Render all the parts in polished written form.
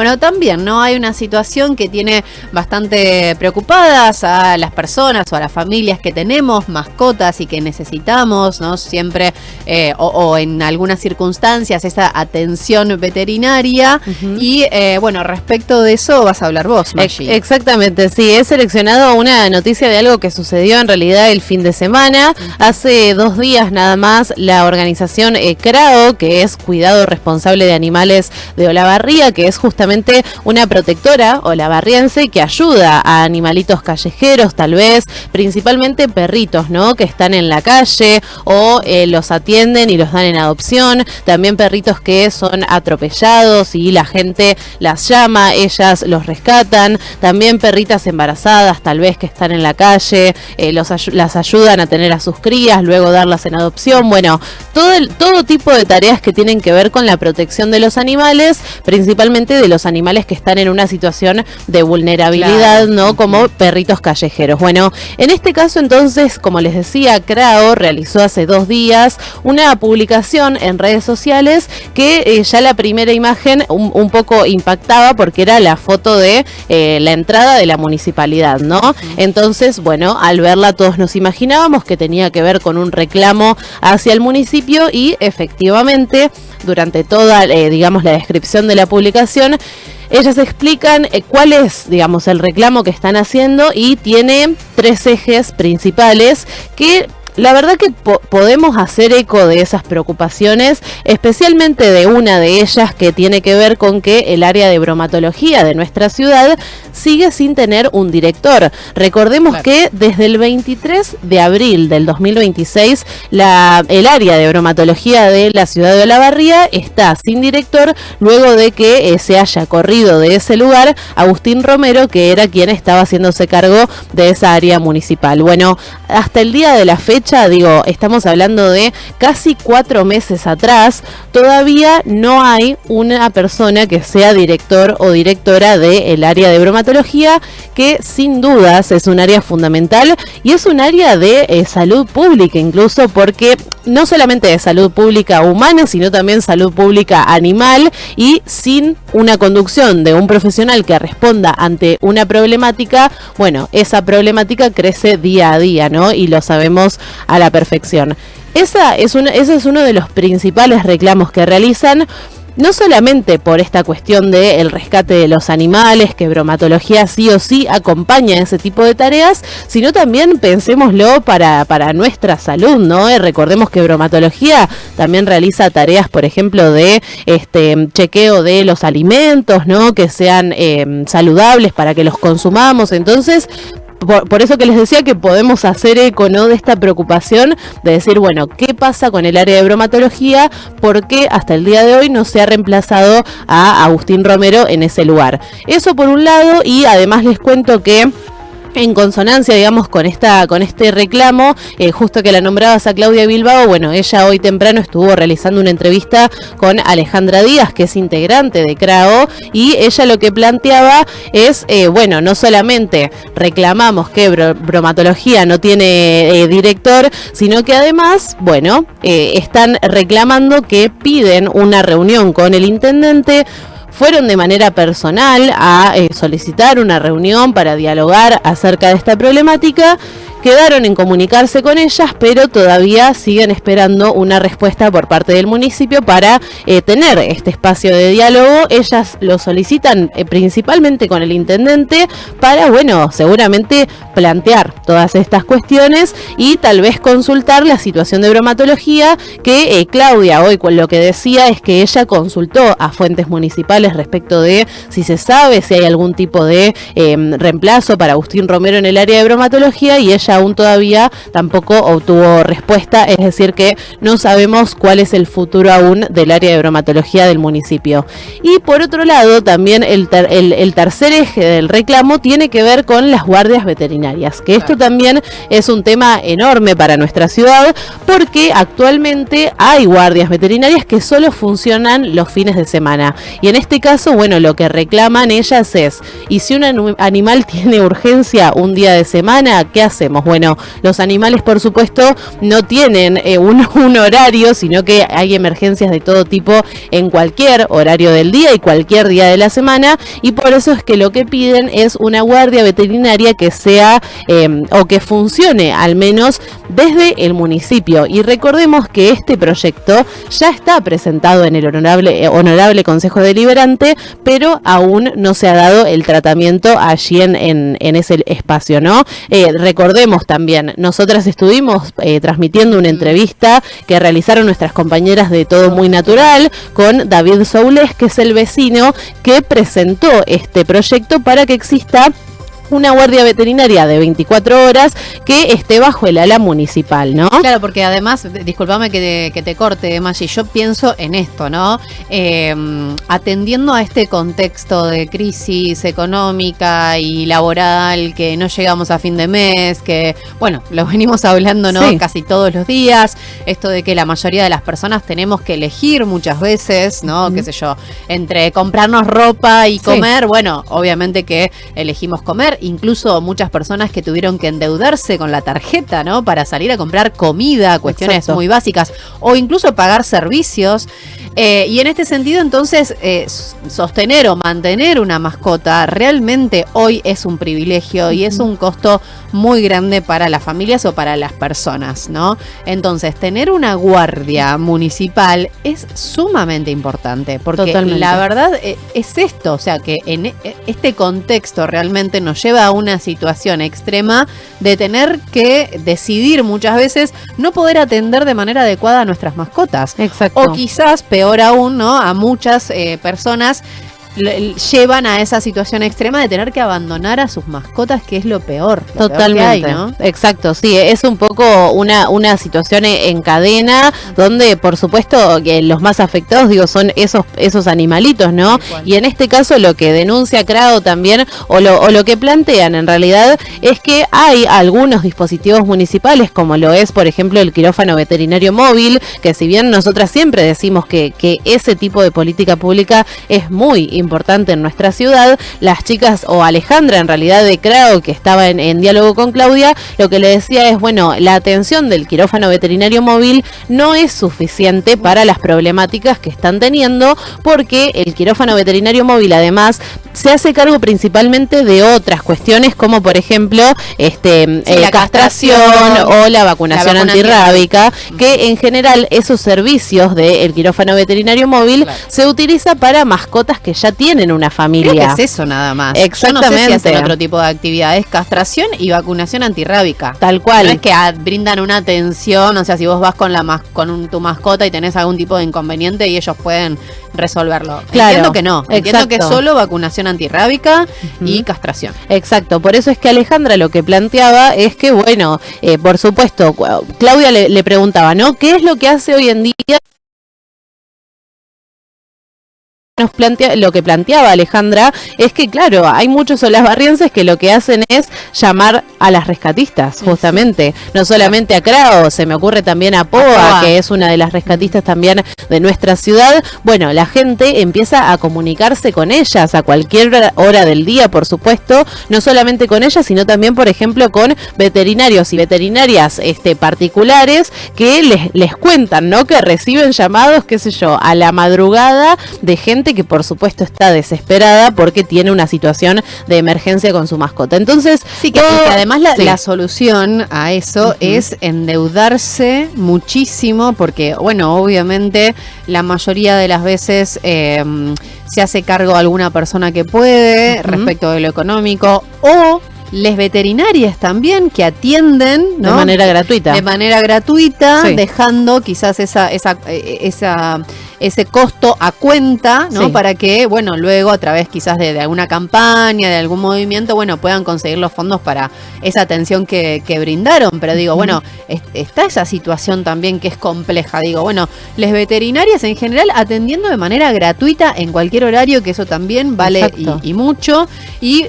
Bueno, también, ¿no? Hay una situación que tiene bastante preocupadas a las personas o a las familias que tenemos mascotas y que necesitamos, ¿no? Siempre, o en algunas circunstancias, esa atención veterinaria. Y, bueno, respecto de eso vas a hablar vos, Maggi. Exactamente, sí. He seleccionado una noticia de algo que sucedió en realidad el fin de semana. Hace 2 días nada más, la organización CRAO, que es Cuidado Responsable de Animales de Olavarría, que es justamente una protectora olavarriense que ayuda a animalitos callejeros, tal vez, principalmente perritos, ¿no? Que están en la calle o los atienden y los dan en adopción. También perritos que son atropellados y la gente las llama, ellas los rescatan. También perritas embarazadas, tal vez, que están en la calle, las ayudan a tener a sus crías, luego darlas en adopción. Bueno, todo tipo de tareas que tienen que ver con la protección de los animales, principalmente de los animales que están en una situación de vulnerabilidad, claro, ¿no? Como perritos callejeros. Bueno, en este caso entonces, como les decía, CRAO realizó hace 2 días una publicación en redes sociales que ya la primera imagen un poco impactaba porque era la foto de la entrada de la municipalidad, ¿no? Entonces, bueno, al verla todos nos imaginábamos que tenía que ver con un reclamo hacia el municipio y efectivamente, durante toda, digamos, la descripción de la publicación, ellas explican cuál es, digamos, el reclamo que están haciendo y tiene 3 ejes principales que la verdad que podemos hacer eco de esas preocupaciones, especialmente de una de ellas que tiene que ver con que el área de bromatología de nuestra ciudad sigue sin tener un director. Recordemos que desde el 23 de abril del 2026 el área de bromatología de la ciudad de Olavarría está sin director luego de que se haya corrido de ese lugar Agustín Romero, que era quien estaba haciéndose cargo de esa área municipal. Bueno, hasta el día de la fecha, digo, estamos hablando de casi 4 meses atrás, todavía no hay una persona que sea director o directora del área de bromatología, que sin dudas es un área fundamental y es un área de salud pública, incluso porque no solamente de salud pública humana, sino también salud pública animal, y sin una conducción de un profesional que responda ante una problemática, bueno, esa problemática crece día a día, ¿no? Y lo sabemos a la perfección. Ese es uno de los principales reclamos que realizan, no solamente por esta cuestión del rescate de los animales, que bromatología sí o sí acompaña ese tipo de tareas, sino también, pensémoslo, para nuestra salud, ¿no? Recordemos que bromatología también realiza tareas, por ejemplo, de chequeo de los alimentos, ¿no? Que sean saludables para que los consumamos. Entonces, por eso que les decía que podemos hacer eco, ¿no? De esta preocupación de decir, bueno, ¿qué pasa con el área de bromatología? ¿Por qué hasta el día de hoy no se ha reemplazado a Agustín Romero en ese lugar? Eso por un lado, y además les cuento que en consonancia, digamos, con este reclamo, justo que la nombrabas a Claudia Bilbao, bueno, ella hoy temprano estuvo realizando una entrevista con Alejandra Díaz, que es integrante de CRAO, y ella lo que planteaba es, bueno, no solamente reclamamos que bromatología no tiene director, sino que además, bueno, están reclamando que piden una reunión con el intendente. Fueron de manera personal a solicitar una reunión para dialogar acerca de esta problemática. Quedaron en comunicarse con ellas, pero todavía siguen esperando una respuesta por parte del municipio para tener este espacio de diálogo. Ellas lo solicitan principalmente con el intendente para, bueno, seguramente plantear todas estas cuestiones y tal vez consultar la situación de bromatología, que Claudia hoy lo que decía es que ella consultó a fuentes municipales respecto de si se sabe si hay algún tipo de reemplazo para Agustín Romero en el área de bromatología, y ella aún todavía tampoco obtuvo respuesta, es decir que no sabemos cuál es el futuro aún del área de bromatología del municipio. Y por otro lado, también el tercer eje del reclamo tiene que ver con las guardias veterinarias, que esto también es un tema enorme para nuestra ciudad, porque actualmente hay guardias veterinarias que solo funcionan los fines de semana, y en este caso, bueno, lo que reclaman ellas es, y si un animal tiene urgencia un día de semana, ¿qué hacemos? decíamos, bueno, los animales por supuesto no tienen un horario, sino que hay emergencias de todo tipo en cualquier horario del día y cualquier día de la semana, y por eso es que lo que piden es una guardia veterinaria que sea o que funcione al menos desde el municipio. Y recordemos que este proyecto ya está presentado en el honorable Consejo Deliberante, pero aún no se ha dado el tratamiento allí en ese espacio, ¿no? Recordemos también, nosotras estuvimos transmitiendo una entrevista que realizaron nuestras compañeras de Todo Muy Natural con David Soulés, que es el vecino que presentó este proyecto para que exista una guardia veterinaria de 24 horas que esté bajo el ala municipal, ¿no? Claro, porque además, discúlpame que te corte, Maggi, yo pienso en esto, ¿no? Atendiendo a este contexto de crisis económica y laboral, que no llegamos a fin de mes, que, bueno, lo venimos hablando, ¿no? Sí. Casi todos los días, esto de que la mayoría de las personas tenemos que elegir muchas veces, ¿no? Qué sé yo, entre comprarnos ropa y comer, bueno, obviamente que elegimos comer. Incluso muchas personas que tuvieron que endeudarse con la tarjeta, ¿no? Para salir a comprar comida, cuestiones muy básicas, o incluso pagar servicios. Y en este sentido, entonces, sostener o mantener una mascota realmente hoy es un privilegio y es un costo muy grande para las familias o para las personas, ¿no? Entonces, tener una guardia municipal es sumamente importante, porque la verdad es esto, o sea, que en este contexto realmente nos lleva a una situación extrema de tener que decidir muchas veces no poder atender de manera adecuada a nuestras mascotas. Exacto. O quizás, peor aún, ¿no? A muchas personas llevan a esa situación extrema de tener que abandonar a sus mascotas, que es lo peor. Totalmente. Peor que hay, ¿no? Exacto, sí, es un poco una situación en cadena donde por supuesto que los más afectados, digo, son esos animalitos, ¿no? Y en este caso lo que denuncia CRAO también, o lo que plantean en realidad, es que hay algunos dispositivos municipales, como lo es por ejemplo el quirófano veterinario móvil, que si bien nosotras siempre decimos que ese tipo de política pública es muy importante en nuestra ciudad, las chicas, o Alejandra en realidad de CRAO, que estaba en diálogo con Claudia, lo que le decía es, bueno, la atención del quirófano veterinario móvil no es suficiente para las problemáticas que están teniendo, porque el quirófano veterinario móvil además se hace cargo principalmente de otras cuestiones, como por ejemplo la castración o la vacunación antirrábica, que en general esos servicios del quirófano veterinario móvil se utiliza para mascotas que ya tienen una familia. Creo que es eso nada más. Exactamente. Yo no sé si hacen otro tipo de actividades, castración y vacunación antirrábica. Tal cual. No es que brindan una atención, o sea, si vos vas con tu mascota y tenés algún tipo de inconveniente y ellos pueden resolverlo. Claro. Entiendo que no. Entiendo que es solo vacunación antirrábica y castración. Exacto. Por eso es que Alejandra lo que planteaba es que, bueno, por supuesto, Claudia le preguntaba, ¿no? ¿Qué es lo que hace hoy en día? Lo que planteaba Alejandra es que, claro, hay muchos olavarrienses que lo que hacen es llamar a las rescatistas, justamente. No solamente a CRAO, se me ocurre también a POA, que es una de las rescatistas también de nuestra ciudad. Bueno, la gente empieza a comunicarse con ellas a cualquier hora del día, por supuesto, no solamente con ellas, sino también, por ejemplo, con veterinarios y veterinarias particulares que les cuentan, ¿no? Que reciben llamados, qué sé yo, a la madrugada de gente que por supuesto está desesperada porque tiene una situación de emergencia con su mascota. Entonces, sí, que además la solución a eso es endeudarse muchísimo, porque, bueno, obviamente la mayoría de las veces se hace cargo alguna persona que puede respecto de lo económico, o les veterinarias también que atienden, ¿no? De manera gratuita. De manera gratuita, dejando quizás ese costo a cuenta, ¿no? Para que, bueno, luego a través quizás de alguna campaña, de algún movimiento, bueno, puedan conseguir los fondos para esa atención que brindaron. Pero digo, bueno, está esa situación también que es compleja. Digo, bueno, les veterinarias en general atendiendo de manera gratuita en cualquier horario, que eso también vale y mucho,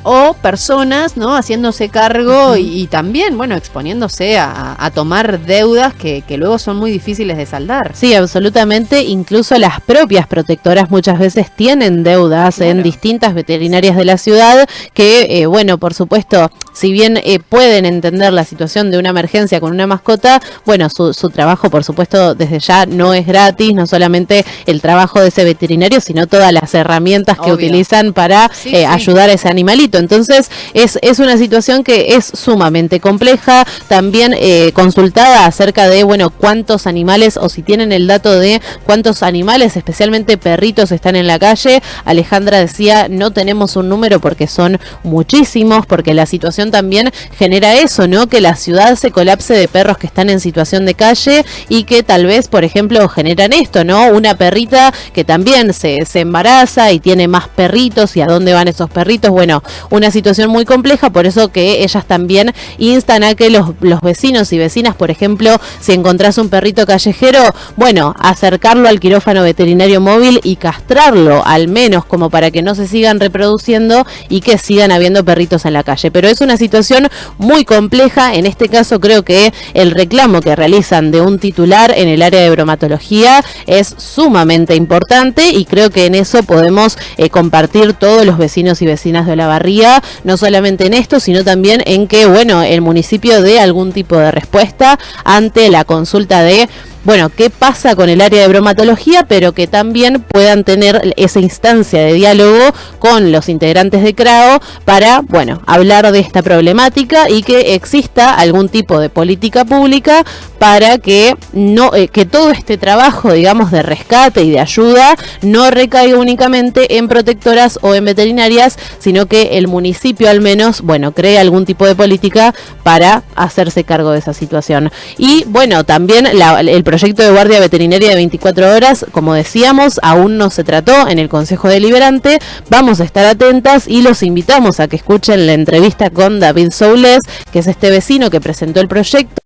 o personas, ¿no? Haciéndose cargo y también, bueno, exponiéndose a tomar deudas que luego son muy difíciles de saldar. Sí, absolutamente. Incluso las propias protectoras muchas veces tienen deudas en distintas veterinarias de la ciudad que, bueno, por supuesto, si bien pueden entender la situación de una emergencia con una mascota, bueno, su trabajo, por supuesto, desde ya no es gratis, no solamente el trabajo de ese veterinario, sino todas las herramientas que utilizan para ayudar a ese animalito. Entonces, es una situación que es sumamente compleja, también consultada acerca de, bueno, cuántos animales, o si tienen el dato de cuántos animales, especialmente perritos, están en la calle. Alejandra decía, no tenemos un número porque son muchísimos, porque la situación también genera eso, ¿no? Que la ciudad se colapse de perros que están en situación de calle y que tal vez, por ejemplo, generan esto, ¿no? Una perrita que también se embaraza y tiene más perritos, y a dónde van esos perritos. Bueno, una situación muy compleja, por eso que ellas también instan a que los vecinos y vecinas, por ejemplo, si encontrás un perrito callejero, bueno, acercarlo al quirófano veterinario móvil y castrarlo, al menos como para que no se sigan reproduciendo y que sigan habiendo perritos en la calle. Pero es una situación muy compleja. En este caso creo que el reclamo que realizan de un titular en el área de bromatología es sumamente importante, y creo que en eso podemos compartir todos los vecinos y vecinas de Olavarría, no solamente en esto, sino también en que, bueno, el municipio dé algún tipo de respuesta ante la consulta de, bueno, qué pasa con el área de bromatología, pero que también puedan tener esa instancia de diálogo con los integrantes de CRAO para, bueno, hablar de esta problemática y que exista algún tipo de política pública para que no que todo este trabajo, digamos, de rescate y de ayuda no recaiga únicamente en protectoras o en veterinarias, sino que el municipio al menos, bueno, cree algún tipo de política para hacerse cargo de esa situación. Y bueno, también el proyecto de guardia veterinaria de 24 horas, como decíamos, aún no se trató en el Consejo Deliberante. Vamos a estar atentas y los invitamos a que escuchen la entrevista con David Soules, que es este vecino que presentó el proyecto,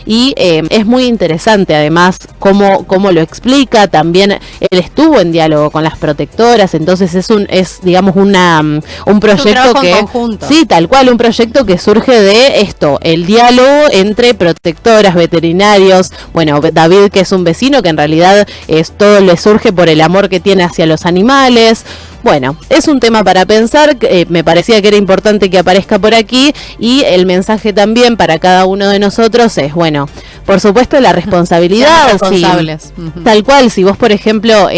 y es muy interesante además cómo lo explica. También él estuvo en diálogo con las protectoras, entonces es digamos un proyecto que sí, tal cual, un proyecto que surge de esto, el diálogo entre protectoras, veterinarios. Bueno, David, que es un vecino que en realidad todo le surge por el amor que tiene hacia los animales. Bueno, es un tema para pensar, me parecía que era importante que aparezca por aquí, y el mensaje también para cada uno de nosotros es, bueno, por supuesto la responsabilidad, tal cual, si vos por ejemplo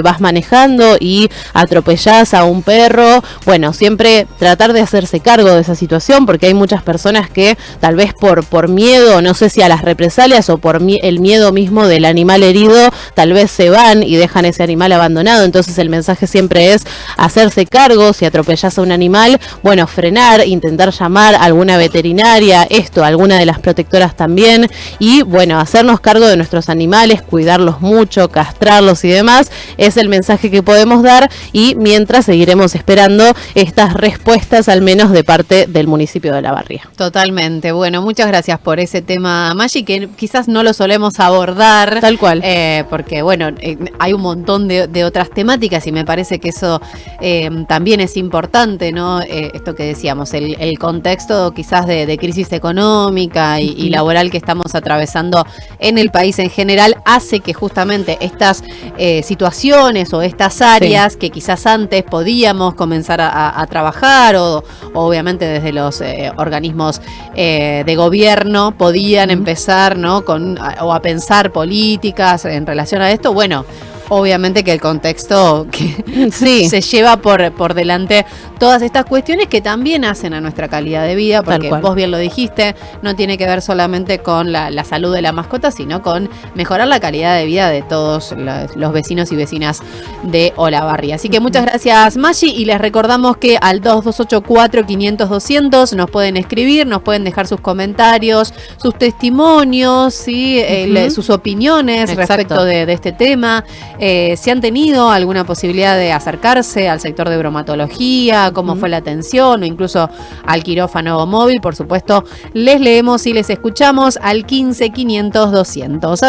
vas manejando y atropellás a un perro, bueno, siempre tratar de hacerse cargo de esa situación, porque hay muchas personas que tal vez por miedo, no sé si a las represalias o por el miedo mismo del animal herido, tal vez se van y dejan ese animal abandonado. Entonces el mensaje siempre es hacerse cargo. Si atropellás a un animal, bueno, frenar, intentar llamar a alguna veterinaria, alguna de las protectoras también, y bueno, hacernos cargo de nuestros animales, cuidarlos mucho, castrarlos y demás, es el mensaje que podemos dar, y mientras seguiremos esperando estas respuestas, al menos de parte del municipio de Olavarría. Totalmente. Bueno, muchas gracias por ese tema, Maggi, que quizás no lo solemos abordar. Tal cual. Porque bueno, hay un montón de otras temáticas, y me parece que eso también es importante, ¿no? Esto que decíamos, el contexto quizás de crisis económica y laboral que estamos atravesando en el país en general, hace que justamente estas situaciones o estas áreas que quizás antes podíamos comenzar a trabajar, o obviamente desde los organismos de gobierno podían empezar, ¿no? o a pensar políticas en relación a esto. Bueno, obviamente que el contexto que se lleva por delante todas estas cuestiones que también hacen a nuestra calidad de vida, porque vos bien lo dijiste, no tiene que ver solamente con la salud de la mascota, sino con mejorar la calidad de vida de todos los vecinos y vecinas de Olavarría. Así que muchas gracias, Maggi, y les recordamos que al 2284-500-200 nos pueden escribir, nos pueden dejar sus comentarios, sus testimonios, ¿sí? Sus opiniones respecto de este tema. Si han tenido alguna posibilidad de acercarse al sector de bromatología, cómo fue la atención, o incluso al quirófano móvil, por supuesto, les leemos y les escuchamos al 15 500 200.